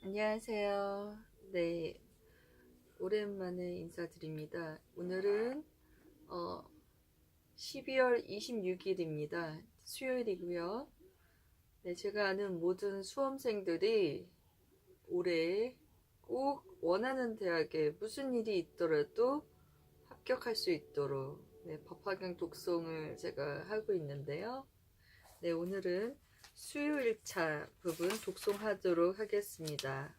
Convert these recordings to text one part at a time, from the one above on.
안녕하세요. 네, 오랜만에 인사드립니다. 오늘은 12월 26일입니다. 수요일이고요. 네, 제가 아는 모든 수험생들이 올해 꼭 원하는 대학에 무슨 일이 있더라도 합격할 수 있도록 법학영 독송을 제가 하고 있는데요. 네, 오늘은 수요일차 부분 독송하도록 하겠습니다.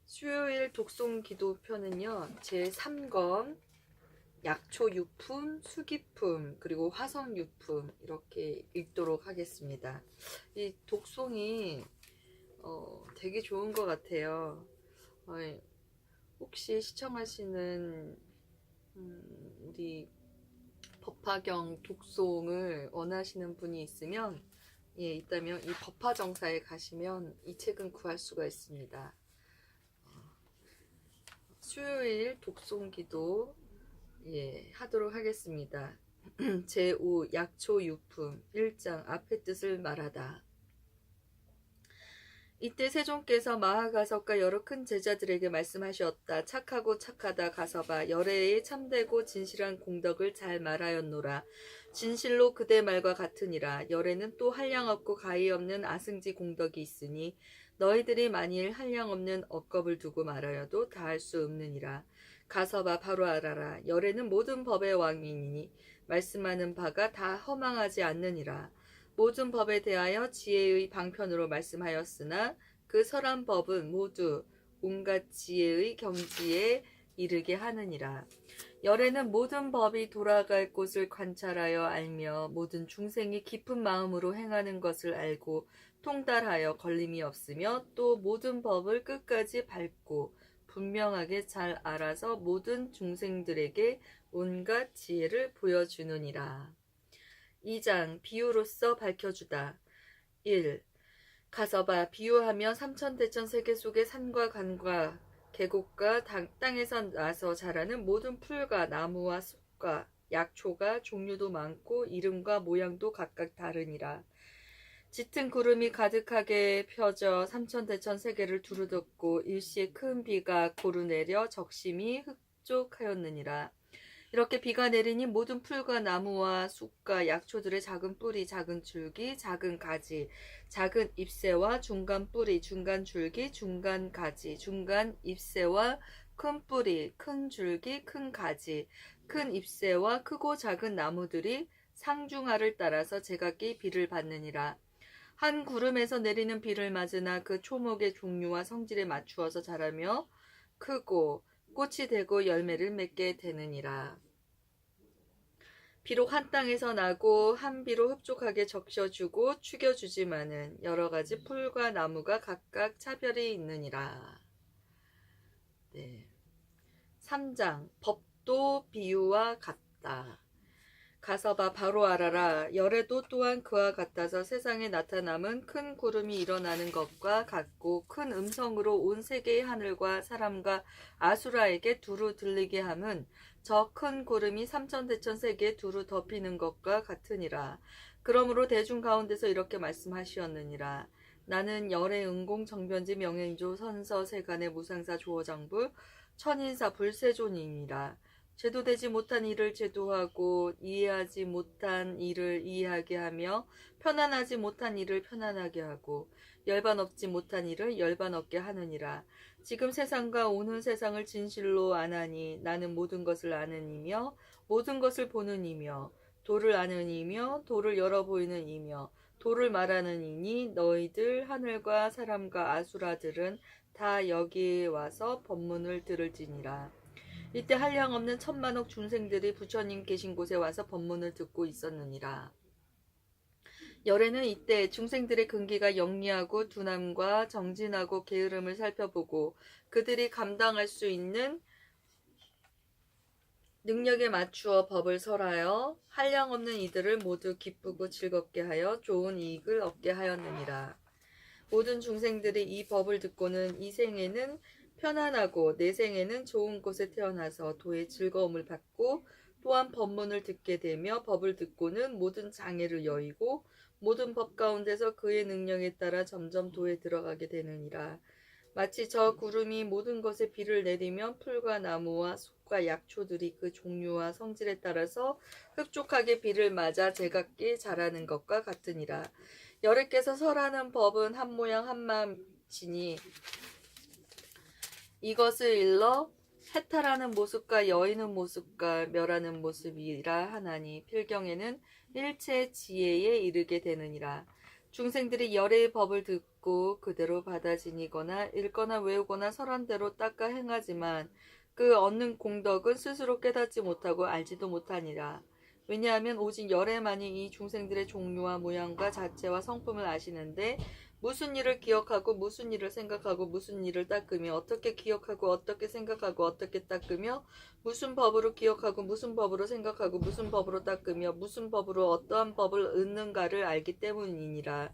수요일 독송 기도편은요, 제3권 약초유품, 수기품, 그리고 화성유품 이렇게 읽도록 하겠습니다. 이 독송이 되게 좋은 것 같아요. 혹시 시청하시는 우리 법화경 독송을 원하시는 분이 있다면 이 법화정사에 가시면 이 책은 구할 수가 있습니다. 수요일 독송기도 하도록 하겠습니다. 제5 약초유품 1장 앞의 뜻을 말하다. 이때 세종께서 마하가섭과 여러 큰 제자들에게 말씀하셨다. 착하고 착하다 가섭아, 열애의 참되고 진실한 공덕을 잘 말하였노라. 진실로 그대 말과 같으니라. 열애는 또 한량없고 가히 없는 아승지 공덕이 있으니 너희들이 만일 한량없는 억겁을 두고 말하여도 다할 수 없느니라. 가섭아, 바로 알아라. 열애는 모든 법의 왕이니 말씀하는 바가 다 허망하지 않느니라. 모든 법에 대하여 지혜의 방편으로 말씀하였으나 그 설한 법은 모두 온갖 지혜의 경지에 이르게 하느니라. 열애는 모든 법이 돌아갈 곳을 관찰하여 알며 모든 중생이 깊은 마음으로 행하는 것을 알고 통달하여 걸림이 없으며 또 모든 법을 끝까지 밟고 분명하게 잘 알아서 모든 중생들에게 온갖 지혜를 보여주느니라. 2장 비유로서 밝혀주다. 1. 가서봐, 비유하며 삼천대천 세계 속의 산과 관과 계곡과 땅에서 나서 자라는 모든 풀과 나무와 숲과 약초가 종류도 많고 이름과 모양도 각각 다르니라. 짙은 구름이 가득하게 펴져 삼천대천 세계를 두루덮고 일시에 큰 비가 고루 내려 적심이 흡족하였느니라. 이렇게 비가 내리니 모든 풀과 나무와 숲과 약초들의 작은 뿌리, 작은 줄기, 작은 가지, 작은 잎새와 중간 뿌리, 중간 줄기, 중간 가지, 중간 잎새와 큰 뿌리, 큰 줄기, 큰 가지, 큰 잎새와 크고 작은 나무들이 상중하를 따라서 제각기 비를 받느니라. 한 구름에서 내리는 비를 맞으나 그 초목의 종류와 성질에 맞추어서 자라며 크고 꽃이 되고 열매를 맺게 되느니라. 비록 한 땅에서 나고 한 비로 흡족하게 적셔주고 축여주지만은 여러 가지 풀과 나무가 각각 차별이 있느니라. 네. 3장 법도 비유와 같다. 가서봐, 바로 알아라. 열애도 또한 그와 같아서 세상에 나타남은 큰 구름이 일어나는 것과 같고 큰 음성으로 온 세계의 하늘과 사람과 아수라에게 두루 들리게 함은 저 큰 구름이 삼천대천 세계에 두루 덮이는 것과 같으니라. 그러므로 대중 가운데서 이렇게 말씀하시었느니라. 나는 열애 은공 정변지 명행조 선서 세간의 무상사 조어장부 천인사 불세존이니라. 제도되지 못한 일을 제도하고 이해하지 못한 일을 이해하게 하며 편안하지 못한 일을 편안하게 하고 열반 없지 못한 일을 열반 없게 하느니라. 지금 세상과 오는 세상을 진실로 아나니 나는 모든 것을 아는 이며 모든 것을 보는 이며 도를 아는 이며 도를 열어 보이는 이며 도를 말하는 이니 너희들 하늘과 사람과 아수라들은 다 여기에 와서 법문을 들을지니라. 이때 한량없는 천만억 중생들이 부처님 계신 곳에 와서 법문을 듣고 있었느니라. 열애는 이때 중생들의 근기가 영리하고 둔함과 정진하고 게으름을 살펴보고 그들이 감당할 수 있는 능력에 맞추어 법을 설하여 한량없는 이들을 모두 기쁘고 즐겁게 하여 좋은 이익을 얻게 하였느니라. 모든 중생들이 이 법을 듣고는 이 생에는 편안하고 내 생에는 좋은 곳에 태어나서 도의 즐거움을 받고 또한 법문을 듣게 되며 법을 듣고는 모든 장애를 여의고 모든 법 가운데서 그의 능력에 따라 점점 도에 들어가게 되느니라. 마치 저 구름이 모든 것에 비를 내리면 풀과 나무와 숲과 약초들이 그 종류와 성질에 따라서 흡족하게 비를 맞아 제각기 자라는 것과 같으니라. 여호와께서 설하는 법은 한 모양 한 맛이니 이것을 일러 해탈하는 모습과 여의는 모습과 멸하는 모습이라 하나니 필경에는 일체 지혜에 이르게 되느니라. 중생들이 열의 법을 듣고 그대로 받아 지니거나 읽거나 외우거나 설한 대로 닦아 행하지만 그 얻는 공덕은 스스로 깨닫지 못하고 알지도 못하니라. 왜냐하면 오직 열애만이 이 중생들의 종류와 모양과 자체와 성품을 아시는데 무슨 일을 기억하고 무슨 일을 생각하고 무슨 일을 닦으며 어떻게 기억하고 어떻게 생각하고 어떻게 닦으며 무슨 법으로 기억하고 무슨 법으로 생각하고 무슨 법으로 닦으며 무슨 법으로 어떠한 법을 얻는가를 알기 때문이니라.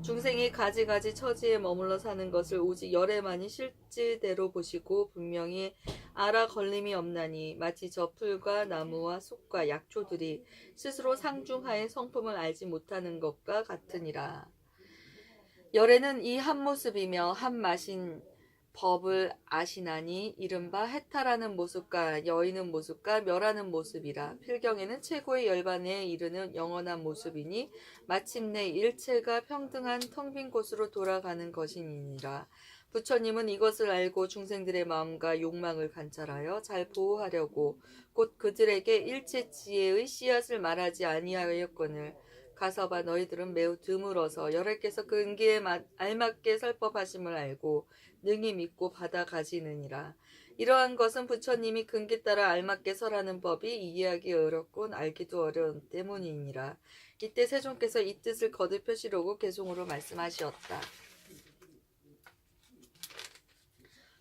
중생이 가지가지 처지에 머물러 사는 것을 오직 열애만이 실제대로 보시고 분명히 알아 걸림이 없나니 마치 저 풀과 나무와 숲과 약초들이 스스로 상중하의 성품을 알지 못하는 것과 같으니라. 열애는 이 한 모습이며 한 맛인 법을 아시나니 이른바 해탈하는 모습과 여의는 모습과 멸하는 모습이라. 필경에는 최고의 열반에 이르는 영원한 모습이니 마침내 일체가 평등한 텅 빈 곳으로 돌아가는 것이니라. 부처님은 이것을 알고 중생들의 마음과 욕망을 관찰하여 잘 보호하려고 곧 그들에게 일체 지혜의 씨앗을 말하지 아니하였거늘 가서봐 너희들은 매우 드물어서 여호와께서 그 은기에 알맞게 설법하심을 알고 능히 믿고 받아가지느니라. 이러한 것은 부처님이 근기 따라 알맞게 설하는 법이 이해하기 어렵고 알기도 어려운 때문이니라. 이때 세존께서 이 뜻을 거듭하시려고 개송으로 말씀하시었다.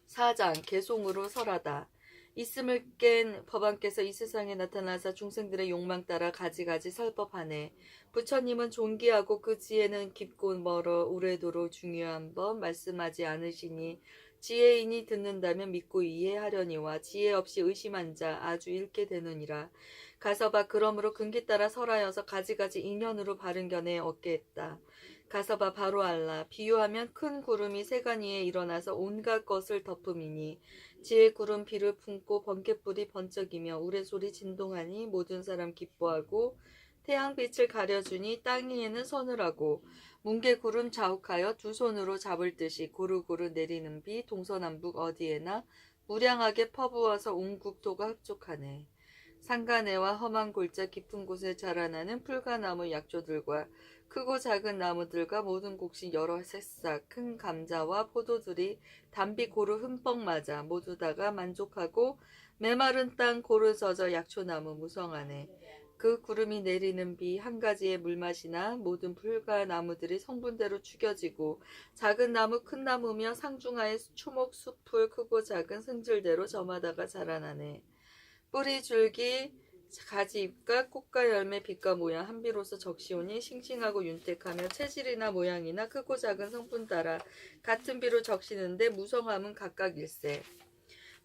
4장 개송으로 설하다. 있음을 깬 법안께서 이 세상에 나타나사 중생들의 욕망 따라 가지가지 설법하네. 부처님은 존귀하고 그 지혜는 깊고 멀어 오래도록 중요한 법 말씀하지 않으시니 지혜인이 듣는다면 믿고 이해하려니와 지혜 없이 의심한 자 아주 잃게 되느니라. 가서봐 그러므로 근기 따라 설하여서 가지가지 인연으로 바른 견해 얻게 했다. 가서봐 바로 알라. 비유하면 큰 구름이 세간 위에 일어나서 온갖 것을 덮음이니 지혜 구름 비를 품고 번갯불이 번쩍이며 우레소리 진동하니 모든 사람 기뻐하고 태양빛을 가려주니 땅 위에는 서늘하고 뭉게구름 자욱하여 두 손으로 잡을 듯이 고루고루 내리는 비 동서남북 어디에나 무량하게 퍼부어서 온 국토가 흡족하네. 산간에와 험한 골짜 깊은 곳에 자라나는 풀과 나무 약초들과 크고 작은 나무들과 모든 곡식 여러 새싹 큰 감자와 포도들이 단비 고루 흠뻑 맞아 모두 다가 만족하고 메마른 땅 고루 젖어 약초나무 무성하네. 그 구름이 내리는 비 한 가지의 물맛이나 모든 풀과 나무들이 성분대로 죽여지고 작은 나무 큰 나무며 상중하의 초목 숲풀 크고 작은 승질대로 저마다가 자라나네. 뿌리 줄기 가지 잎과 꽃과 열매 빛과 모양 한 비로소 적시오니 싱싱하고 윤택하며 체질이나 모양이나 크고 작은 성분 따라 같은 비로 적시는데 무성함은 각각일세.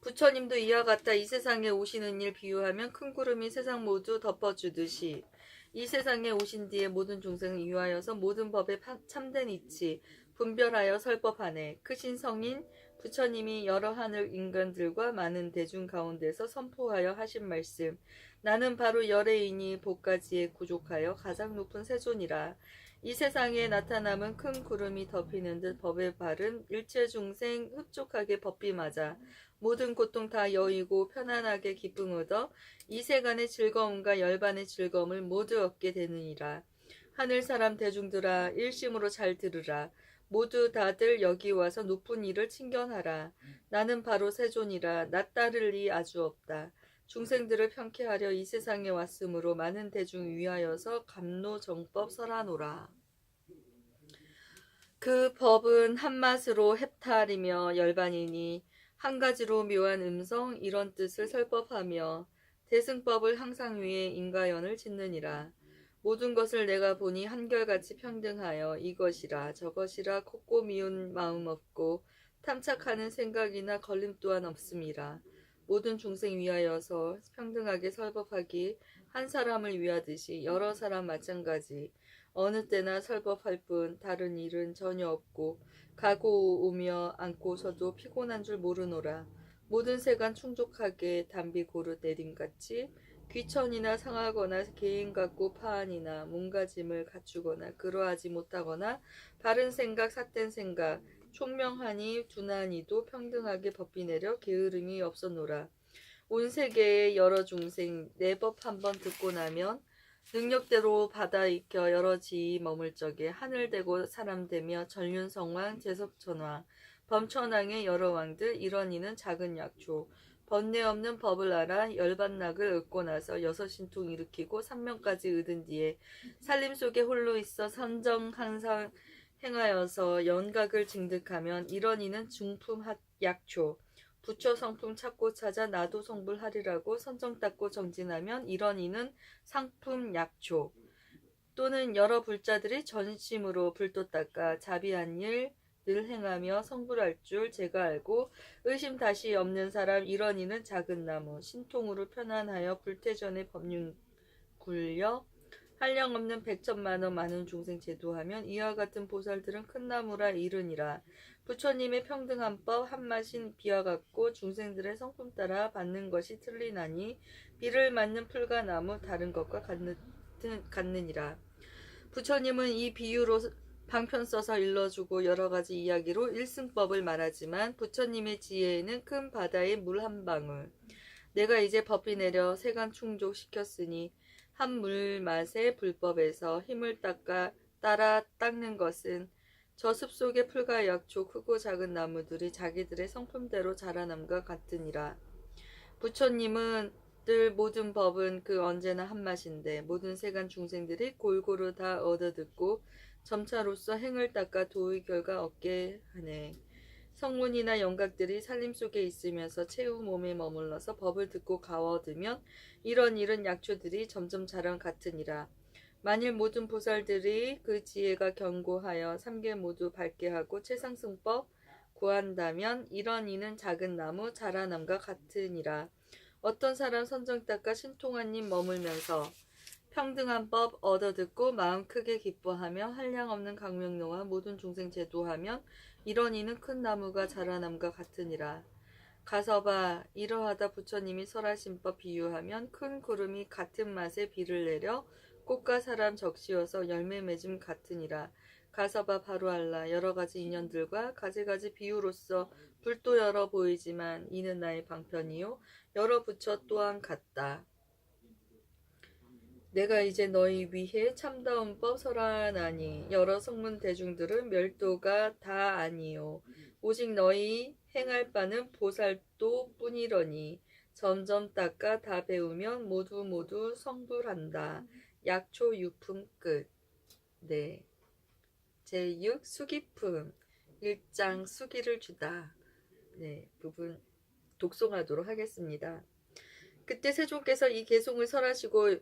부처님도 이와 같다. 이 세상에 오시는 일 비유하면 큰 구름이 세상 모두 덮어주듯이 이 세상에 오신 뒤에 모든 중생을 위하여서 모든 법에 참된 이치 분별하여 설법하네. 크신 성인 부처님이 여러 하늘 인간들과 많은 대중 가운데서 선포하여 하신 말씀 나는 바로 열애이니 복가지에 구족하여 가장 높은 세존이라. 이 세상에 나타남은 큰 구름이 덮이는 듯 법에 바른 일체 중생 흡족하게 법비 맞아 모든 고통 다 여의고 편안하게 기쁨 얻어 이 세간의 즐거움과 열반의 즐거움을 모두 얻게 되느니라. 하늘 사람 대중들아 일심으로 잘 들으라. 모두 다들 여기 와서 높은 일을 친견하라. 나는 바로 세존이라. 나 따를 리 아주 없다. 중생들을 편케하려 이 세상에 왔으므로 많은 대중 위하여서 감노정법 설하노라. 그 법은 한맛으로 해탈이며 열반이니 한 가지로 묘한 음성 이런 뜻을 설법하며 대승법을 항상 위에 인가연을 짓느니라. 모든 것을 내가 보니 한결같이 평등하여 이것이라 저것이라 곱고 미운 마음 없고 탐착하는 생각이나 걸림 또한 없음이라. 모든 중생 위하여서 평등하게 설법하기 한 사람을 위하듯이 여러 사람 마찬가지 어느 때나 설법할 뿐 다른 일은 전혀 없고 가고 오며 앉고서도 피곤한 줄 모르노라. 모든 세간 충족하게 담비 고르 내림같이 귀천이나 상하거나 개인 같고 파한이나 몸가짐을 갖추거나 그러하지 못하거나 바른 생각 삿된 생각 총명하니 두나니도 평등하게 법비 내려 게으름이 없었노라. 온 세계의 여러 중생 내 법 한 번 듣고 나면 능력대로 바다 익혀 여러 지위 머물 적에 하늘 되고 사람 되며 전륜성왕 제석천왕 범천왕의 여러 왕들 이런 이는 작은 약초 번뇌 없는 법을 알아 열반낙을 얻고 나서 여섯 신통 일으키고 삼명까지 얻은 뒤에 살림 속에 홀로 있어 선정 항상 행하여서 연각을 징득하면 이런 이는 중품 약초 부처 성품 찾고 찾아 나도 성불하리라고 선정 닦고 정진하면 이런 이는 상품 약초 또는 여러 불자들이 전심으로 불도 닦아 자비한 일 늘 행하며 성불할 줄 제가 알고 의심 다시 없는 사람 이런 이는 작은 나무 신통으로 편안하여 불태전의 법륜 굴려 한량없는 백천만원 많은 중생 제도하면 이와 같은 보살들은 큰 나무라 이르니라. 부처님의 평등한 법 한마신 비와 같고 중생들의 성품 따라 받는 것이 틀리나니 비를 맞는 풀과 나무 다른 것과 같느니라. 부처님은 이 비유로 방편 써서 일러주고 여러가지 이야기로 일승법을 말하지만 부처님의 지혜에는 큰 바다의 물 한 방울 내가 이제 법비 내려 세간 충족시켰으니 한 물맛의 불법에서 힘을 따라 닦는 것은 저 숲속의 풀과 약초 크고 작은 나무들이 자기들의 성품대로 자라남과 같으니라. 부처님은 늘 모든 법은 그 언제나 한맛인데 모든 세간 중생들이 골고루 다 얻어듣고 점차로서 행을 닦아 도의 결과 얻게 하네. 성문이나 영각들이 살림 속에 있으면서 최후 몸에 머물러서 법을 듣고 가워두면 이런 일은 약초들이 점점 자란 같으니라. 만일 모든 보살들이 그 지혜가 견고하여 삼계 모두 밝게 하고 최상승법 구한다면 이런 이는 작은 나무 자라남과 같으니라. 어떤 사람 선정 닦아 신통한 님 머물면서 평등한 법 얻어듣고 마음 크게 기뻐하며 한량없는 강명노와 모든 중생 제도하면 이런 이는 큰 나무가 자라남과 같으니라. 가서봐 이러하다 부처님이 설하신 법 비유하면 큰 구름이 같은 맛에 비를 내려 꽃과 사람 적시어서 열매 맺음 같으니라. 가서봐 바로 알라 여러가지 인연들과 가지가지 비유로서 불도 여러 보이지만 이는 나의 방편이요 여러 부처 또한 같다. 내가 이제 너희 위해 참다운 법 설하나니 여러 성문 대중들은 멸도가 다 아니요 오직 너희 행할 바는 보살도 뿐이러니 점점 닦아 다 배우면 모두 성불한다. 약초 유품 끝. 네. 제6 수기품 1장 수기를 주다. 네, 부분 독송하도록 하겠습니다. 그때 세존께서 이 개송을 설하시고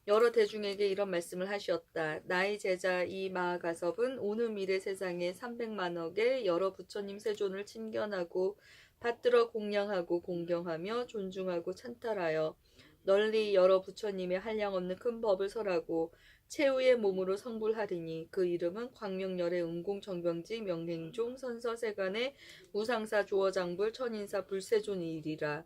여러 대중에게 이런 말씀을 하셨다. 나의 제자 이 마하가섭은 오늘 미래 세상에 300만억의 여러 부처님 세존을 친견하고 받들어 공양하고 공경하며 존중하고 찬탈하여 널리 여러 부처님의 한량없는 큰 법을 설하고 최후의 몸으로 성불하리니 그 이름은 광명열의 음공정병지 명행종 선서세간의 무상사 조어장불 천인사 불세존이리라.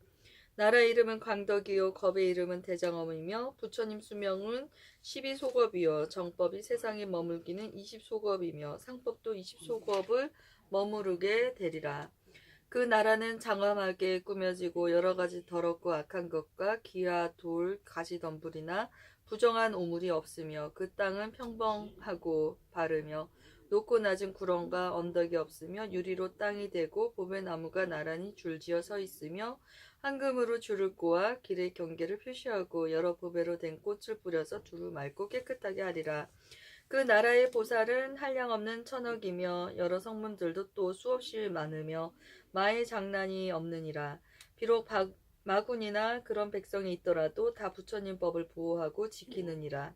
나라 이름은 광덕이요 겁의 이름은 대장엄이며 부처님 수명은 12소겁이요 정법이 세상에 머물기는 20소겁이며 상법도 20소겁을 머무르게 되리라. 그 나라는 장엄하게 꾸며지고 여러가지 더럽고 악한 것과 기와 돌, 가시덤불이나 부정한 오물이 없으며 그 땅은 평범하고 바르며 높고 낮은 구렁과 언덕이 없으며 유리로 땅이 되고 봄의 나무가 나란히 줄지어 서 있으며 황금으로 줄을 꼬아 길의 경계를 표시하고 여러 보배로 된 꽃을 뿌려서 두루 맑고 깨끗하게 하리라. 그 나라의 보살은 한량없는 천억이며 여러 성문들도 또 수없이 많으며 마의 장난이 없느니라. 비록 마군이나 그런 백성이 있더라도 다 부처님 법을 보호하고 지키느니라.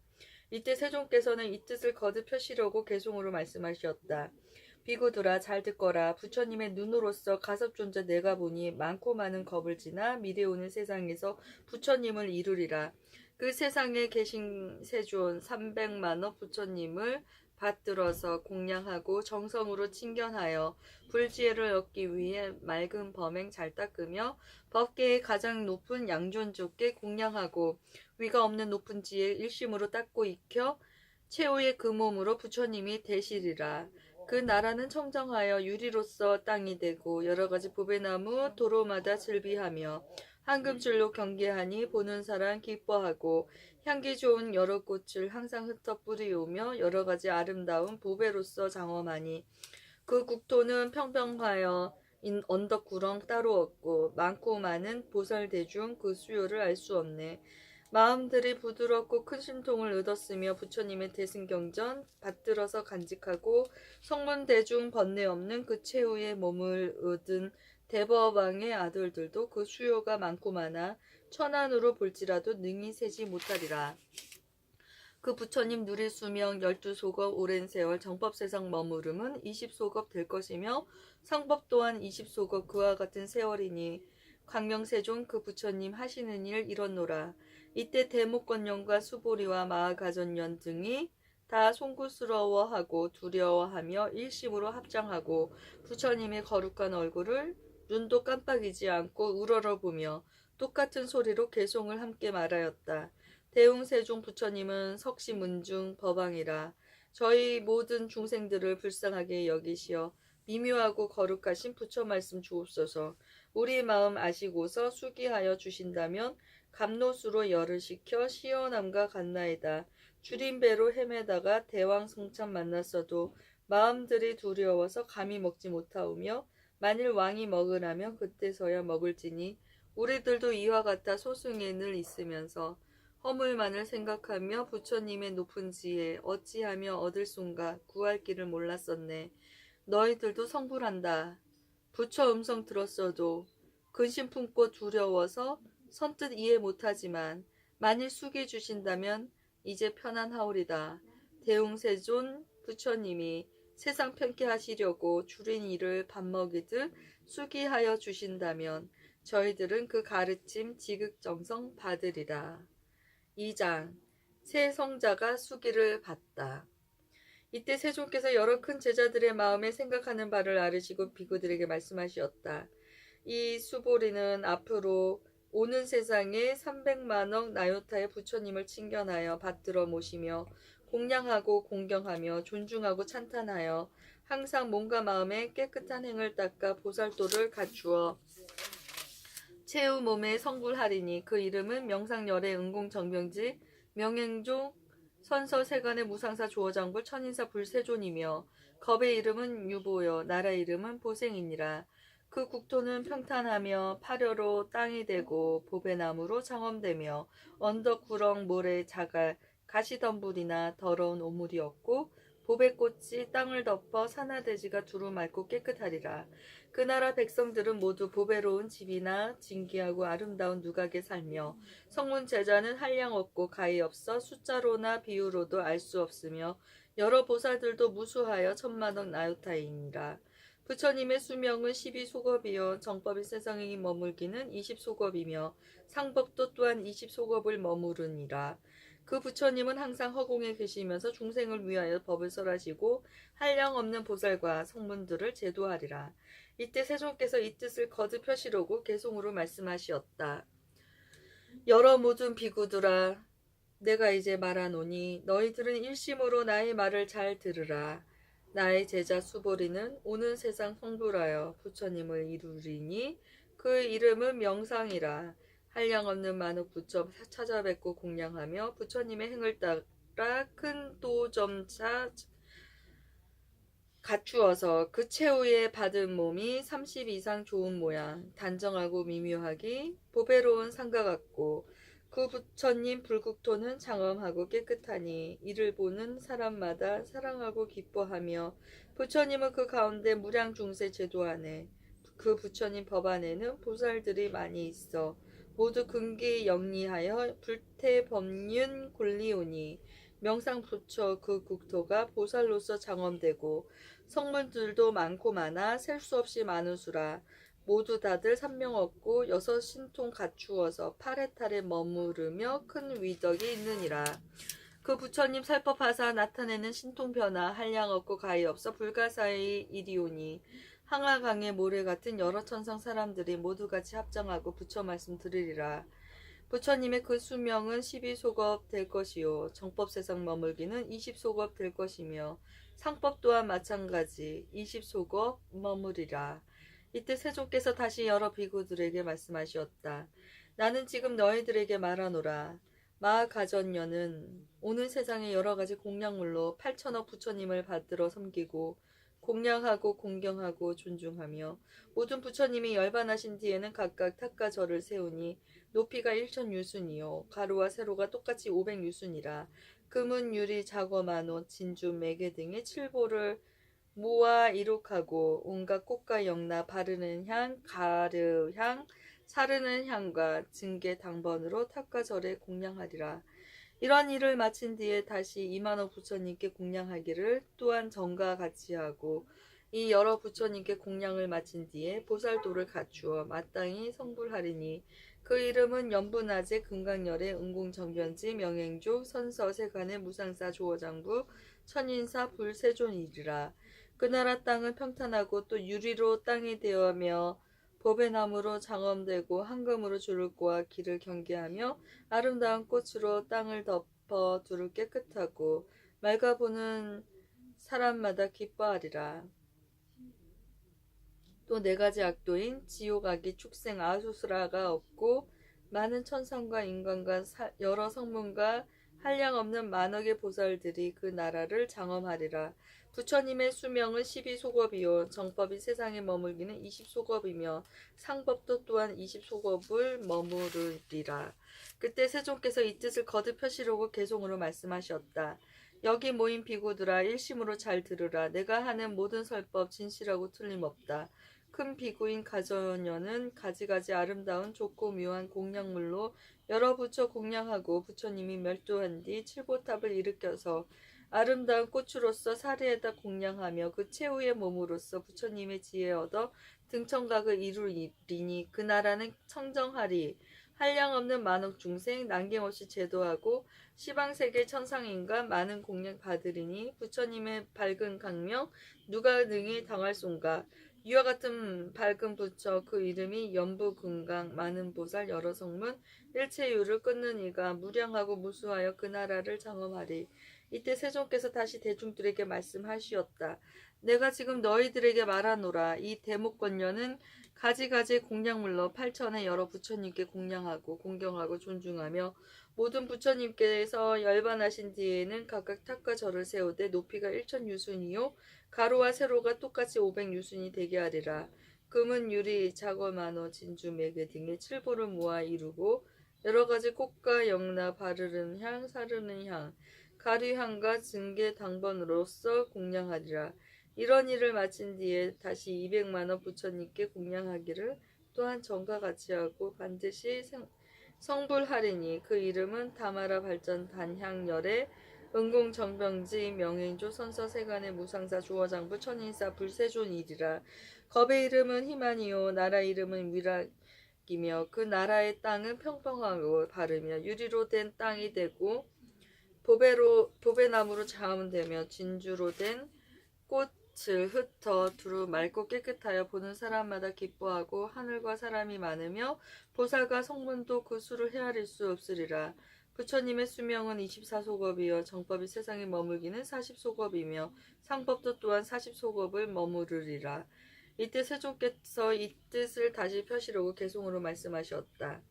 이때 세존께서는 이 뜻을 거듭 펴시려고 개송으로 말씀하셨다. 비구들아 잘 듣거라. 부처님의 눈으로서 가섭존자 내가 보니 많고 많은 겁을 지나 미래 오는 세상에서 부처님을 이루리라. 그 세상에 계신 세존 300만억 부처님을 받들어서 공양하고 정성으로 친견하여 불지혜를 얻기 위해 맑은 범행 잘 닦으며 법계의 가장 높은 양존주께 공양하고 위가 없는 높은 지혜 일심으로 닦고 익혀 최후의 그 몸으로 부처님이 되시리라. 그 나라는 청정하여 유리로서 땅이 되고 여러가지 보배나무 도로마다 즐비하며 황금줄로 경계하니 보는 사람 기뻐하고 향기 좋은 여러 꽃을 항상 흩어 뿌리우며 여러가지 아름다운 보배로서 장엄하니 그 국토는 평평하여 언덕 구렁 따로 없고 많고 많은 보살대중 그 수요를 알 수 없네. 마음들이 부드럽고 큰 신통을 얻었으며 부처님의 대승경전 받들어서 간직하고 성문대중 번뇌 없는 그 최후의 몸을 얻은 대법왕의 아들들도 그 수요가 많고 많아 천안으로 볼지라도 능히 세지 못하리라. 그 부처님 누릴 수명 12소겁 오랜 세월 정법세상 머무름은 20소겁 될 것이며 성법 또한 20소겁 그와 같은 세월이니 광명세존 그 부처님 하시는 일 이렇노라. 이때 대목권령과 수보리와 마하가전년 등이 다 송구스러워하고 두려워하며 일심으로 합장하고 부처님의 거룩한 얼굴을 눈도 깜빡이지 않고 우러러보며 똑같은 소리로 개송을 함께 말하였다. 대웅세종 부처님은 석시문중 법왕이라. 저희 모든 중생들을 불쌍하게 여기시어 미묘하고 거룩하신 부처 말씀 주옵소서. 우리 마음 아시고서 수기하여 주신다면 감노수로 열을 식혀 시원함과 같나이다. 줄임배로 헤매다가 대왕 성참 만났어도 마음들이 두려워서 감히 먹지 못하오며 만일 왕이 먹으라면 그때서야 먹을지니 우리들도 이와 같아 소승에 늘 있으면서 허물만을 생각하며 부처님의 높은 지혜 어찌하며 얻을 순가 구할 길을 몰랐었네. 너희들도 성불한다. 부처 음성 들었어도 근심 품고 두려워서 선뜻 이해 못하지만 만일 숙여 주신다면 이제 편안하오리다. 대웅세존 부처님이 세상 편케 하시려고 줄인 이를 밥 먹이듯 숙이하여 주신다면 저희들은 그 가르침 지극정성 받으리라. 2장 새 성자가 수기를 받다. 이때 세존께서 여러 큰 제자들의 마음에 생각하는 바를 알으시고 비구들에게 말씀하시었다. 이 수보리는 앞으로 오는 세상에 300만억 나요타의 부처님을 친견하여 받들어 모시며 공양하고 공경하며 존중하고 찬탄하여 항상 몸과 마음에 깨끗한 행을 닦아 보살도를 갖추어 최후 몸에 성불하리니 그 이름은 명상열의 응공정명지 명행종 선서세간의 무상사 조어장불 천인사 불세존이며 겁의 이름은 유보여 나라 이름은 보생이니라. 그 국토는 평탄하며 파려로 땅이 되고 보배나무로 장엄되며 언덕 구렁 모래 자갈 가시덤불이나 더러운 오물이 없고 보배꽃이 땅을 덮어 산화대지가 두루 맑고 깨끗하리라. 그 나라 백성들은 모두 보배로운 집이나 진귀하고 아름다운 누각에 살며 성문 제자는 한량 없고 가히 없어 숫자로나 비유로도 알 수 없으며 여러 보살들도 무수하여 천만억 나요타이니라. 부처님의 수명은 12소겁이요 정법이 세상에 머물기는 20소겁이며 상법도 또한 20소겁을 머무르니라. 그 부처님은 항상 허공에 계시면서 중생을 위하여 법을 설하시고 한량 없는 보살과 성문들을 제도하리라. 이때 세존께서 이 뜻을 거듭하시려고 개송으로 말씀하시었다. 여러 모든 비구들아, 내가 이제 말하노니 너희들은 일심으로 나의 말을 잘 들으라. 나의 제자 수보리는 오는 세상 성불하여 부처님을 이루리니 그 이름은 명상이라. 한량없는 만옥 부처 찾아뵙고 공양하며 부처님의 행을 따라 큰 도점차 갖추어서 그 최후에 받은 몸이 30 이상 좋은 모양, 단정하고 미묘하기 보배로운 상과 같고 그 부처님 불국토는 장엄하고 깨끗하니 이를 보는 사람마다 사랑하고 기뻐하며 부처님은 그 가운데 무량 중세 제도하네. 그 부처님 법안에는 보살들이 많이 있어 모두 근기 영리하여 불태법륜 곤리오니 명상 부처 그 국토가 보살로서 장엄되고 성문들도 많고 많아 셀 수 없이 많은 수라. 모두 다들 삼명 얻고 6 신통 갖추어서 팔에탈에 머무르며 큰 위덕이 있느니라. 그 부처님 살법하사 나타내는 신통 변화 한량 없고 가히 없어 불가사의 일이오니 항아강의 모래 같은 여러 천상 사람들이 모두 같이 합정하고 부처 말씀 들으리라. 부처님의 그 수명은 12소겁 될 것이요 정법 세상 머물기는 20소겁 될 것이며 상법 또한 마찬가지 20소겁 머무리라. 이때 세존께서 다시 여러 비구들에게 말씀하시었다. 나는 지금 너희들에게 말하노라. 마하가전녀는 오는 세상의 여러가지 공양물로 8천억 부처님을 받들어 섬기고 공양하고 공경하고 존중하며 모든 부처님이 열반하신 뒤에는 각각 탁가절을 세우니 높이가 1000유순이요 가루와 세로가 똑같이 500유순이라. 금은 유리 자거만호 진주 매개 등의 칠보를 모아 이룩하고 온갖 꽃과 영나 바르는 향 가르향 사르는 향과 증개 당번으로 탁가절에 공양하리라. 이런 일을 마친 뒤에 다시 이만호 부처님께 공양하기를 또한 전과 같이 하고 이 여러 부처님께 공양을 마친 뒤에 보살도를 갖추어 마땅히 성불하리니 그 이름은 연분아제 금강열의 은공정변지 명행조 선서세간의 무상사 조어장부 천인사 불세존이리라. 그 나라 땅은 평탄하고 또 유리로 땅이 되어며 보배나무로 장엄되고 황금으로 줄을 꼬아 길을 경계하며 아름다운 꽃으로 땅을 덮어 두를 깨끗하고 맑아 보는 사람마다 기뻐하리라. 또 4가지 악도인 지옥, 악이, 축생, 아수스라가 없고 많은 천상과 인간과 여러 성문과 한량 없는 만억의 보살들이 그 나라를 장엄하리라. 부처님의 수명은 12소겁이요 정법이 세상에 머물기는 20소겁이며 상법도 또한 20소겁을 머무르리라. 그때 세존께서 이 뜻을 거듭 펴시려고 개송으로 말씀하셨다. 여기 모인 비구들아 일심으로 잘 들으라. 내가 하는 모든 설법 진실하고 틀림없다. 큰 비구인 가전녀는 가지가지 아름다운 좋고 묘한 공양물로 여러 부처 공양하고 부처님이 멸도한 뒤 칠보탑을 일으켜서 아름다운 꽃으로서 사리에다 공양하며 그 최후의 몸으로서 부처님의 지혜 얻어 등천각을 이루리니 그 나라는 청정하리. 한량 없는 만억 중생 남김없이 제도하고 시방세계 천상인과 많은 공양 받으리니 부처님의 밝은 강명 누가 능히 당할 손가. 이와 같은 밝은 부처 그 이름이 연부금강 많은 보살 여러 성문 일체유를 끊는 이가 무량하고 무수하여 그 나라를 장엄하리. 이때 세존께서 다시 대중들에게 말씀하시었다. 내가 지금 너희들에게 말하노라. 이 대목권녀는 가지가지 공양물로 8천의 여러 부처님께 공양하고 공경하고 존중하며 모든 부처님께서 열반하신 뒤에는 각각 탑과 절을 세우되 높이가 1000유순이요 가로와 세로가 똑같이 500유순이 되게 하리라. 금은 유리 자거만호 진주 매개 등의 칠보를 모아 이루고 여러가지 꽃과 영나 바르는 향 사르는 향 가류향과 증개 당번으로서 공양하리라. 이런 일을 마친 뒤에 다시 200만원 부처님께 공양하기를 또한 전과 같이 하고 반드시 성불하리니 그 이름은 다마라 발전 단향열의 은공정병지 명행조 선서세간의 무상사 조어장부 천인사 불세존이리라. 겁의 이름은 희만이요 나라 이름은 위락이며 그 나라의 땅은 평평하고 바르며 유리로 된 땅이 되고 보배나무로 자음되며 진주로 된 꽃을 흩어 두루 맑고 깨끗하여 보는 사람마다 기뻐하고 하늘과 사람이 많으며 보살과 성문도 그 수를 헤아릴 수 없으리라. 부처님의 수명은 24소겁이요 정법이 세상에 머물기는 40소겁이며 상법도 또한 40소겁을 머무르리라. 이때 세존께서 이 뜻을 다시 펴시려고 개송으로 말씀하셨다.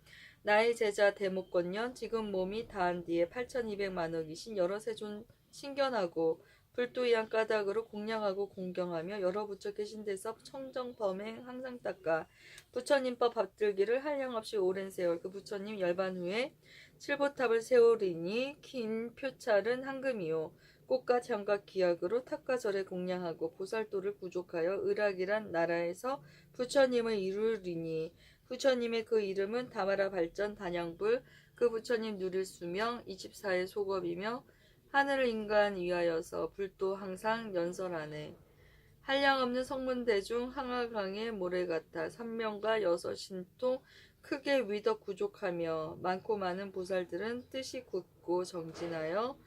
나의 제자 대목권년 지금 몸이 다한 뒤에 8200만억이신 여러 세존 신견하고 불도이한 까닭으로 공양하고 공경하며 여러 부처 계신 데서 청정 범행 항상 닦아 부처님법 받들기를 한량없이 오랜 세월 그 부처님 열반 후에 칠보탑을 세우리니 긴 표찰은 황금이요 꽃과 향과 기약으로 탑과 절에 공양하고 보살도를 부족하여 의락이란 나라에서 부처님을 이루리니 부처님의 그 이름은 다마라 발전 단양불 그 부처님 누릴 수명 24의 소겁이며 하늘 인간 위하여서 불도 항상 연설하네. 한량없는 성문대중 항아강의 모래 같아 삼명과 여섯 신통 크게 위덕 구족하며 많고 많은 보살들은 뜻이 굳고 정진하여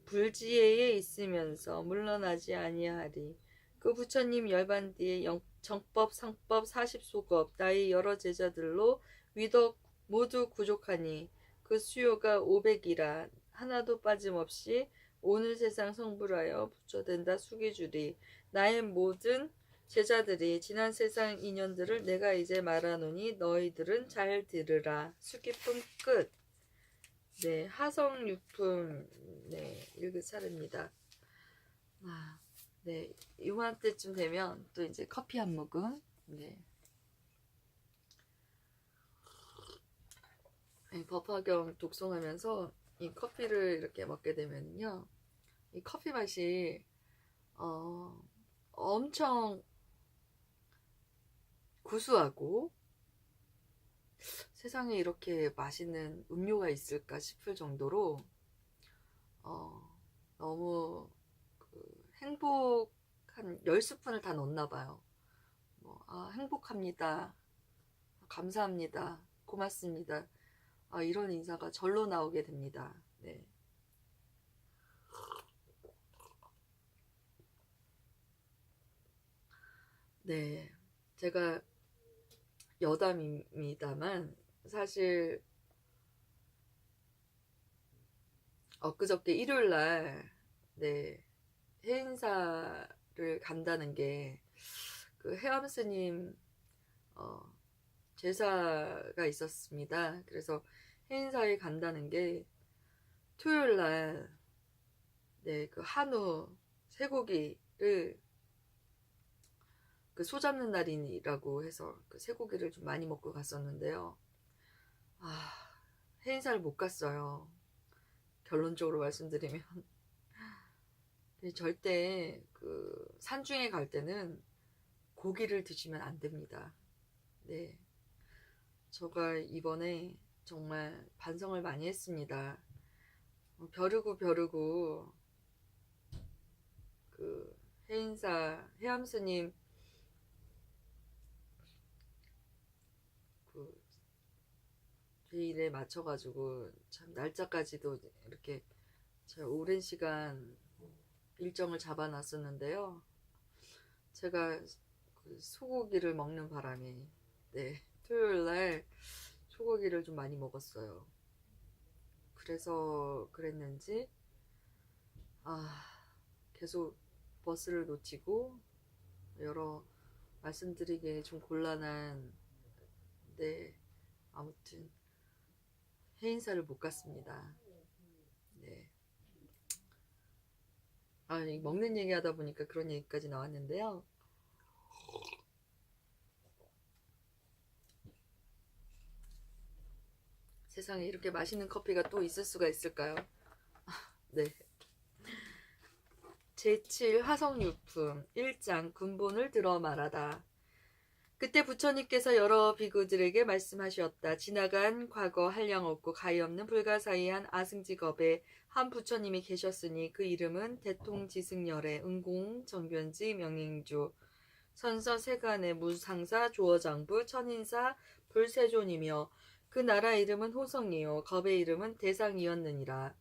불지혜에 있으면서 물러나지 아니하리. 그 부처님 열반 뒤에 정법, 상법, 사십소급 나의 여러 제자들로 위덕 모두 구족하니 그 수요가 500이라 하나도 빠짐없이 오늘 세상 성불하여 부처된다 숙이주리. 나의 모든 제자들이 지난 세상 인연들을 내가 이제 말하노니 너희들은 잘 들으라. 수기품 끝. 네, 하성유품 네, 읽을 차례입니다. 네, 이맘때쯤 되면 또 이제 커피 한 모금. 네. 법화경 독송하면서 이 커피를 이렇게 먹게 되면요, 이 커피 맛이 엄청 구수하고 세상에 이렇게 맛있는 음료가 있을까 싶을 정도로 너무 행복한 10스푼을 다 넣었나 봐요. 행복합니다. 감사합니다. 고맙습니다. 이런 인사가 절로 나오게 됩니다. 네. 네. 제가 여담입니다만 사실 엊그저께 일요일날 네, 해인사를 간다는 게 그 해암 스님 제사가 있었습니다. 그래서 해인사에 간다는 게 토요일날 네, 그 한우 쇠고기를 그 소 잡는 날이라고 해서 그 쇠고기를 좀 많이 먹고 갔었는데요. 해인사를 못 갔어요. 결론적으로 말씀드리면 절대 그 산중에 갈 때는 고기를 드시면 안 됩니다. 네, 제가 이번에 정말 반성을 많이 했습니다. 벼르고 그 해인사 해암스님 그 일에 맞춰가지고 참 날짜까지도 이렇게 오랜 시간 일정을 잡아놨었는데요. 제가 그 소고기를 먹는 바람에 네, 토요일날 소고기를 좀 많이 먹었어요. 그래서 그랬는지 계속 버스를 놓치고 여러 말씀드리기에 좀 곤란한 네, 아무튼 해인사를 못 갔습니다. 네. 먹는 얘기 하다 보니까 그런 얘기까지 나왔는데요. 세상에 이렇게 맛있는 커피가 또 있을 수가 있을까요? 네. 제7 화성유품 1장 근본을 들어 말하다. 그때 부처님께서 여러 비구들에게 말씀하셨다. 지나간 과거 한량 없고 가히 없는 불가사의한 아승직업에 한 부처님이 계셨으니 그 이름은 대통지승열의 은공 정변지 명행주 선서 세간의 무상사 조어장부 천인사 불세존이며 그 나라 이름은 호성이요 겁의 이름은 대상이었느니라.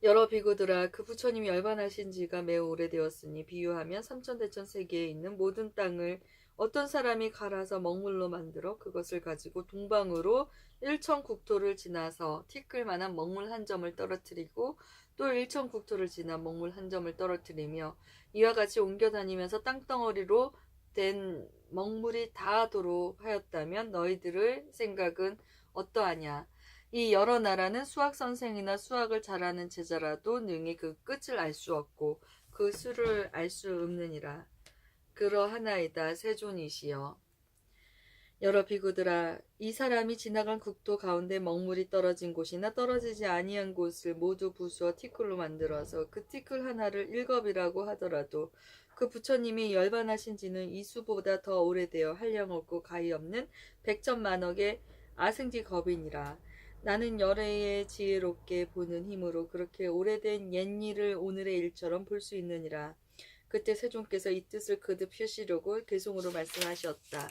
여러 비구들아, 그 부처님이 열반하신 지가 매우 오래되었으니 비유하면 삼천대천 세계에 있는 모든 땅을 어떤 사람이 갈아서 먹물로 만들어 그것을 가지고 동방으로 일천국토를 지나서 티끌만한 먹물 한 점을 떨어뜨리고 또 일천국토를 지나 먹물 한 점을 떨어뜨리며 이와 같이 옮겨다니면서 땅덩어리로 된 먹물이 닿도록 하였다면 너희들의 생각은 어떠하냐? 이 여러 나라는 수학선생이나 수학을 잘하는 제자라도 능히 그 끝을 알 수 없고 그 수를 알 수 없느니라. 그러하나이다 세존이시여. 여러 비구들아, 이 사람이 지나간 국토 가운데 먹물이 떨어진 곳이나 떨어지지 아니한 곳을 모두 부수어 티끌로 만들어서 그 티끌 하나를 일겁이라고 하더라도 그 부처님이 열반하신 지는 이 수보다 더 오래되어 한량없고 가히 없는 백천만억의 아승지 겁이니라. 나는 열애의 지혜롭게 보는 힘으로 그렇게 오래된 옛일을 오늘의 일처럼 볼 수 있느니라. 그때 세존께서 이 뜻을 거듭 펴시려고 개송으로 말씀하셨다.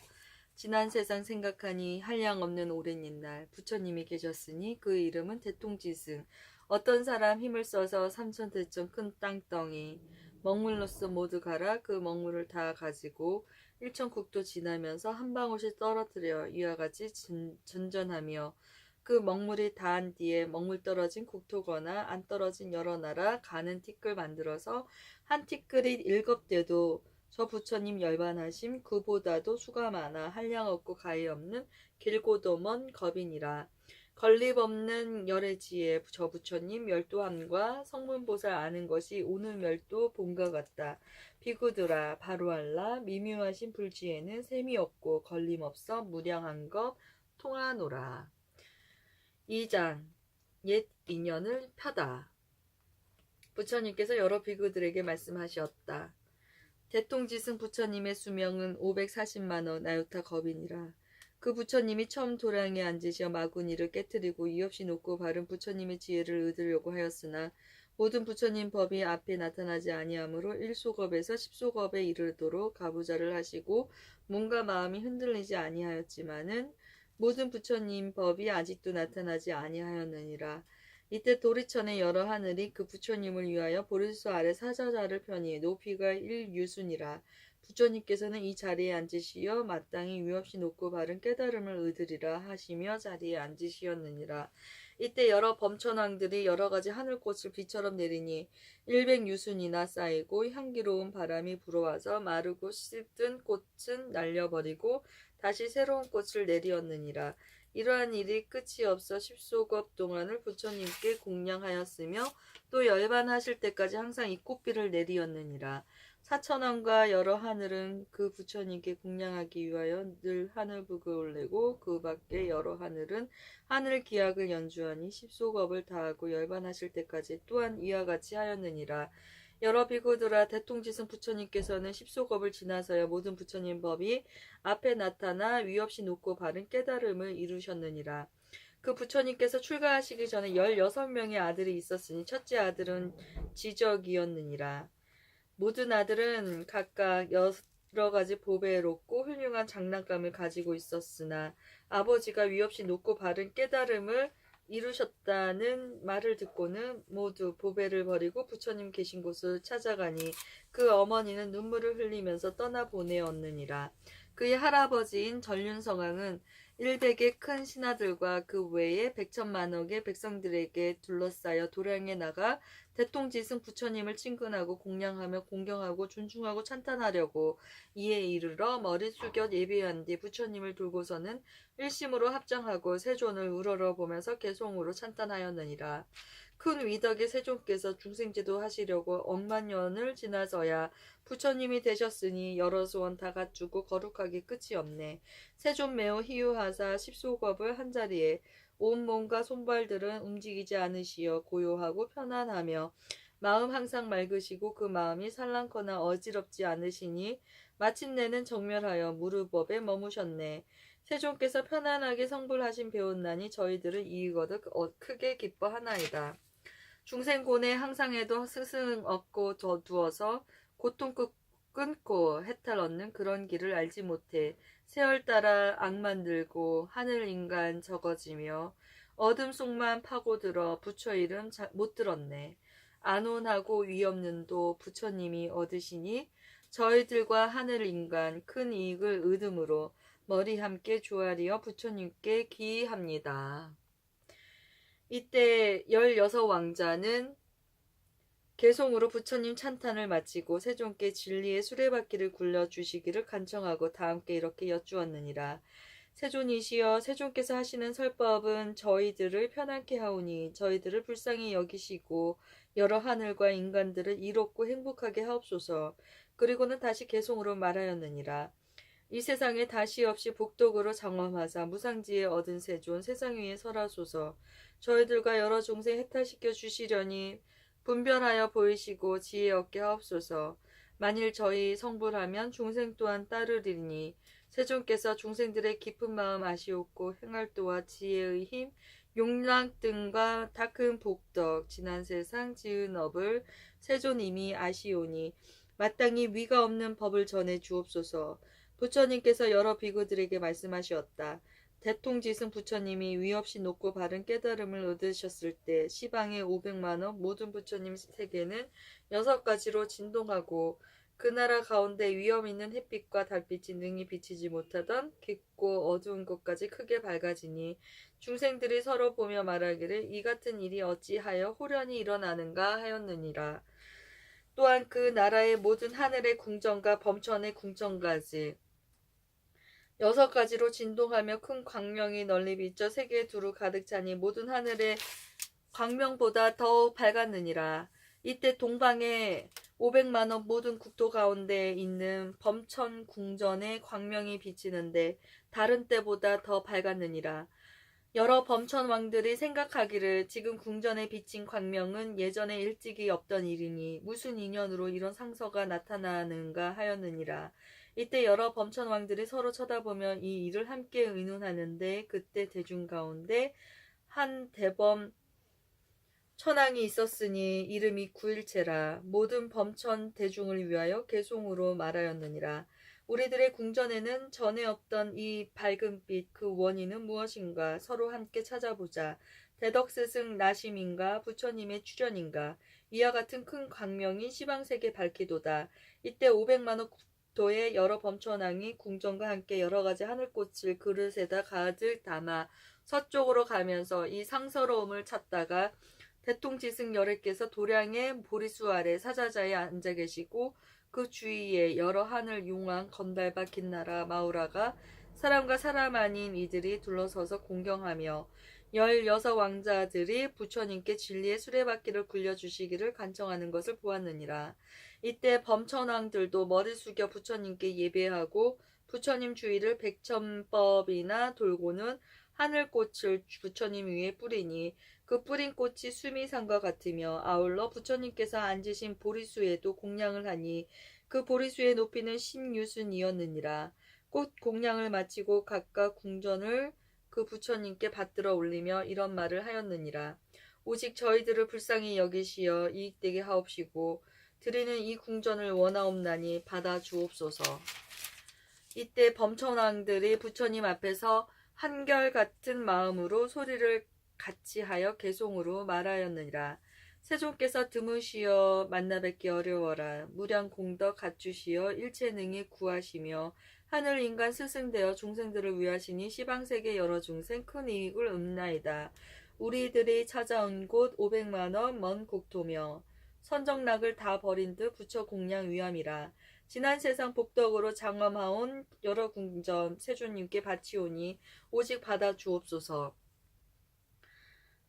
지난 세상 생각하니 한량 없는 오랜 옛날 부처님이 계셨으니 그 이름은 대통지승. 어떤 사람 힘을 써서 삼천대천 큰 땅덩이 먹물로서 모두 가라. 그 먹물을 다 가지고 일천국도 지나면서 한 방울씩 떨어뜨려 이와 같이 전전하며 그 먹물이 다한 뒤에 먹물 떨어진 국토거나 안 떨어진 여러 나라 가는 티끌 만들어서 한 티끌이 7대도 저 부처님 열반하심 그보다도 수가 많아 한량 없고 가히 없는 길고도 먼 겁이니라. 건립없는 열애지에 저 부처님 멸도함과 성문보살 아는 것이 오늘 멸도 본것 같다. 비구들아 바로 알라. 미묘하신 불지에는 셈이 없고 걸림없어 무량한 것 통하노라. 2장 옛 인연을 펴다. 부처님께서 여러 비구들에게 말씀하셨다. 대통지승 부처님의 수명은 540만원 나요타 겁이니라. 그 부처님이 처음 도량에 앉으셔 마구니를 깨뜨리고 이없이 놓고 바른 부처님의 지혜를 얻으려고 하였으나 모든 부처님 법이 앞에 나타나지 아니하므로 1소겁에서 10소겁에 이르도록 가부좌를 하시고 몸과 마음이 흔들리지 아니하였지만은 모든 부처님 법이 아직도 나타나지 아니하였느니라. 이때 도리천의 여러 하늘이 그 부처님을 위하여 보리수 아래 사자자를 펴니 높이가 1유순이라. 부처님께서는 이 자리에 앉으시어 마땅히 위없이 높고 바른 깨달음을 얻으리라 하시며 자리에 앉으시었느니라. 이때 여러 범천왕들이 여러가지 하늘꽃을 비처럼 내리니 100유순이나 쌓이고 향기로운 바람이 불어와서 마르고 씹든 꽃은 날려버리고 다시 새로운 꽃을 내리었느니라. 이러한 일이 끝이 없어 10소겁 동안을 부처님께 공양하였으며 또 열반하실 때까지 항상 이 꽃비를 내리었느니라. 사천왕과 여러 하늘은 그 부처님께 공양하기 위하여 늘 하늘북을 올리고 그 밖에 여러 하늘은 하늘 기악을 연주하니 10소겁을 다하고 열반하실 때까지 또한 이와 같이 하였느니라. 여러 비구들아 대통지승 부처님께서는 10소겁을 지나서야 모든 부처님 법이 앞에 나타나 위없이 높고 바른 깨달음을 이루셨느니라. 그 부처님께서 출가하시기 전에 16명의 아들이 있었으니 첫째 아들은 지적이었느니라. 모든 아들은 각각 여러 가지 보배롭고 훌륭한 장난감을 가지고 있었으나 아버지가 위없이 높고 바른 깨달음을 이루셨다는 말을 듣고는 모두 보배를 버리고 부처님 계신 곳을 찾아가니 그 어머니는 눈물을 흘리면서 떠나보내었느니라. 그의 할아버지인 전륜성왕은 100의 큰 신하들과 그 외에 100천만억의 백성들에게 둘러싸여 도량에 나가 대통지승 부처님을 친근하고 공양하며 공경하고 존중하고 찬탄하려고 이에 이르러 머리 숙여 예배한 뒤 부처님을 돌고서는 일심으로 합장하고 세존을 우러러보면서 개송으로 찬탄하였느니라. 큰 위덕의 세존께서 중생제도 하시려고 억만년을 지나서야 부처님이 되셨으니 여러 소원 다 갖추고 거룩하게 끝이 없네. 세존 매우 희유하사 10소겁을 한자리에 온몸과 손발들은 움직이지 않으시어 고요하고 편안하며 마음 항상 맑으시고 그 마음이 살랑거나 어지럽지 않으시니 마침내는 정멸하여 무르법에 머무셨네. 세존께서 편안하게 성불하신 배운나니 저희들은 이익어도 크게 기뻐하나이다. 중생곤에 항상에도 스승 얻고 두어서 고통 끊고 해탈 얻는 그런 길을 알지 못해 세월 따라 악 만들고 하늘 인간 적어지며 어둠 속만 파고들어 부처 이름 못 들었네. 안온하고 위없는도 부처님이 얻으시니 저희들과 하늘 인간 큰 이익을 얻음으로 머리 함께 조아리어 부처님께 기합니다. 이때 16왕자는 개송으로 부처님 찬탄을 마치고 세존께 진리의 수레바퀴를 굴려주시기를 간청하고 다 함께 이렇게 여쭈었느니라. 세존이시여 세존께서 하시는 설법은 저희들을 편안케 하오니 저희들을 불쌍히 여기시고 여러 하늘과 인간들을 이롭고 행복하게 하옵소서. 그리고는 다시 개송으로 말하였느니라. 이 세상에 다시 없이 복덕으로 장엄하사 무상지에 얻은 세존 세상 위에 설하소서. 저희들과 여러 종생 해탈시켜 주시려니 분별하여 보이시고 지혜 얻게 하옵소서. 만일 저희 성불하면 중생 또한 따르리니 세존께서 중생들의 깊은 마음 아시옵고 행할도와 지혜의 힘, 용락 등과 다 큰 복덕, 지난 세상 지은 업을 세존 이미 아시오니 마땅히 위가 없는 법을 전해 주옵소서. 부처님께서 여러 비구들에게 말씀하시었다. 대통지승 부처님이 위 없이 높고 바른 깨달음을 얻으셨을 때 시방의 500만원 모든 부처님 세계는 6가지로 진동하고 그 나라 가운데 위험 있는 햇빛과 달빛이 능히 비치지 못하던 깊고 어두운 곳까지 크게 밝아지니 중생들이 서로 보며 말하기를 이 같은 일이 어찌하여 호련히 일어나는가 하였느니라. 또한 그 나라의 모든 하늘의 궁전과 범천의 궁전까지 6가지로 진동하며 큰 광명이 널리 비쳐 세계에 두루 가득 차니 모든 하늘의 광명보다 더욱 밝았느니라. 이때 동방에 500만원 모든 국토 가운데 있는 범천 궁전의 광명이 비치는데 다른 때보다 더 밝았느니라. 여러 범천 왕들이 생각하기를 지금 궁전에 비친 광명은 예전에 일찍이 없던 일이니 무슨 인연으로 이런 상서가 나타나는가 하였느니라. 이때 여러 범천 왕들이 서로 쳐다보며 이 일을 함께 의논하는데 그때 대중 가운데 한 대범 천왕이 있었으니 이름이 구일체라. 모든 범천 대중을 위하여 개송으로 말하였느니라. 우리들의 궁전에는 전에 없던 이 밝은 빛 그 원인은 무엇인가 서로 함께 찾아보자. 대덕스승 나심인가 부처님의 출현인가 이와 같은 큰 광명이 시방세계 밝히도다. 이때 500만원 국토의 여러 범천왕이 궁전과 함께 여러가지 하늘꽃을 그릇에다 가득 담아 서쪽으로 가면서 이 상서로움을 찾다가 대통지승 열애께서 도량의 보리수 아래 사자자에 앉아 계시고 그 주위에 여러 하늘 용왕 건달바 긴나라 마우라가 사람과 사람 아닌 이들이 둘러서서 공경하며 16왕자들이 부처님께 진리의 수레바퀴를 굴려주시기를 간청하는 것을 보았느니라. 이때 범천왕들도 머리 숙여 부처님께 예배하고 부처님 주위를 백천법이나 돌고는 하늘꽃을 부처님 위에 뿌리니 그 뿌린 꽃이 수미산과 같으며 아울러 부처님께서 앉으신 보리수에도 공양을 하니 그 보리수의 높이는 10유순이었느니라. 꽃 공양을 마치고 각각 궁전을 그 부처님께 받들어 올리며 이런 말을 하였느니라. 오직 저희들을 불쌍히 여기시어 이익되게 하옵시고 드리는 이 궁전을 원하옵나니 받아 주옵소서. 이때 범천왕들이 부처님 앞에서 한결같은 마음으로 소리를 같이 하여 개송으로 말하였느니라. 세존께서 드무시어 만나 뵙기 어려워라. 무량 공덕 갖추시어 일체 능히 구하시며 하늘 인간 스승되어 중생들을 위하시니 시방세계 여러 중생 큰 이익을 얻나이다. 우리들이 찾아온 곳 500만원 먼 국토며 선정락을 다 버린 듯 부처 공양 위함이라. 지난 세상 복덕으로 장엄하온 여러 궁전 세존님께 바치오니 오직 받아 주옵소서.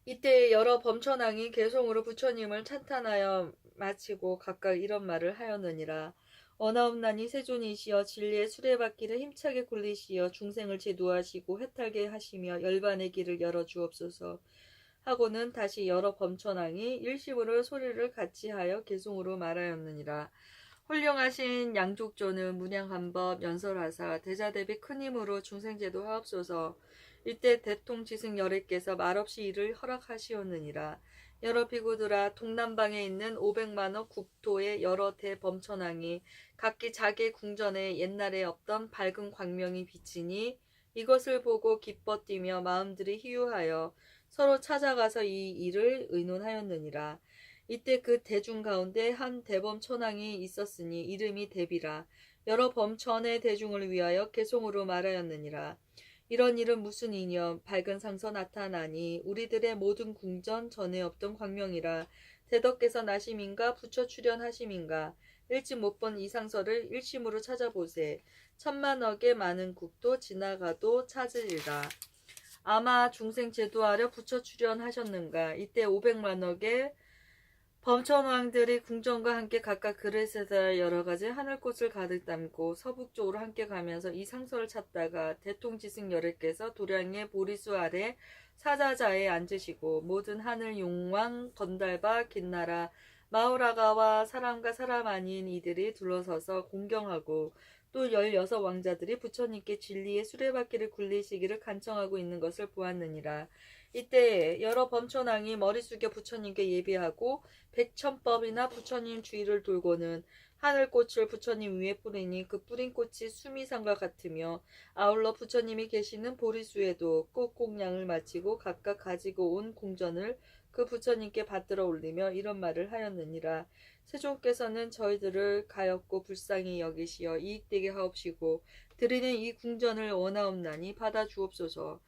이때 여러 범천왕이 개송으로 부처님을 찬탄하여 마치고 각각 이런 말을 하였느니라. 원하옵나니 세존이시여 진리의 수레바퀴를 힘차게 굴리시어 중생을 제도하시고 해탈게 하시며 열반의 길을 열어 주옵소서 하고는 다시 여러 범천왕이 일심으로 소리를 같이 하여 개송으로 말하였느니라. 훌륭하신 양족조는 문양한법 연설하사 대자대비 큰 힘으로 중생제도 하옵소서. 이때 대통지승 열애께서 말없이 이를 허락하시었느니라. 여러 비구들아 동남방에 있는 500만원 국토의 여러 대범천왕이 각기 자기 궁전에 옛날에 없던 밝은 광명이 비치니 이것을 보고 기뻐 뛰며 마음들이 희유하여 서로 찾아가서 이 일을 의논하였느니라. 이때 그 대중 가운데 한 대범 천왕이 있었으니 이름이 대비라. 여러 범천의 대중을 위하여 개송으로 말하였느니라. 이런 일은 무슨 이념 밝은 상서 나타나니 우리들의 모든 궁전 전에 없던 광명이라. 대덕께서 나심인가 부처 출현하심인가 일찍 못 본 이 상서를 일심으로 찾아보세. 천만억의 많은 국도 지나가도 찾으리라. 아마 중생 제도하려 부처 출현하셨는가. 이때 500만억의 범천왕들이 궁전과 함께 각각 그릇에다 여러가지 하늘꽃을 가득 담고 서북쪽으로 함께 가면서 이 상서를 찾다가 대통지승 열애께서 도량의 보리수 아래 사자자에 앉으시고 모든 하늘 용왕 건달바 긴나라 마우라가와 사람과 사람 아닌 이들이 둘러서서 공경하고 또 16왕자들이 부처님께 진리의 수레바퀴를 굴리시기를 간청하고 있는 것을 보았느니라. 이때 여러 범천왕이 머리 숙여 부처님께 예비하고 백천법이나 부처님 주위를 돌고는 하늘꽃을 부처님 위에 뿌리니 그 뿌린 꽃이 수미산과 같으며 아울러 부처님이 계시는 보리수에도 꽃공양을 마치고 각각 가지고 온 궁전을 그 부처님께 받들어 올리며 이런 말을 하였느니라. 세존께서는 저희들을 가엾고 불쌍히 여기시어 이익되게 하옵시고 드리는 이 궁전을 원하옵나니 받아 주옵소서.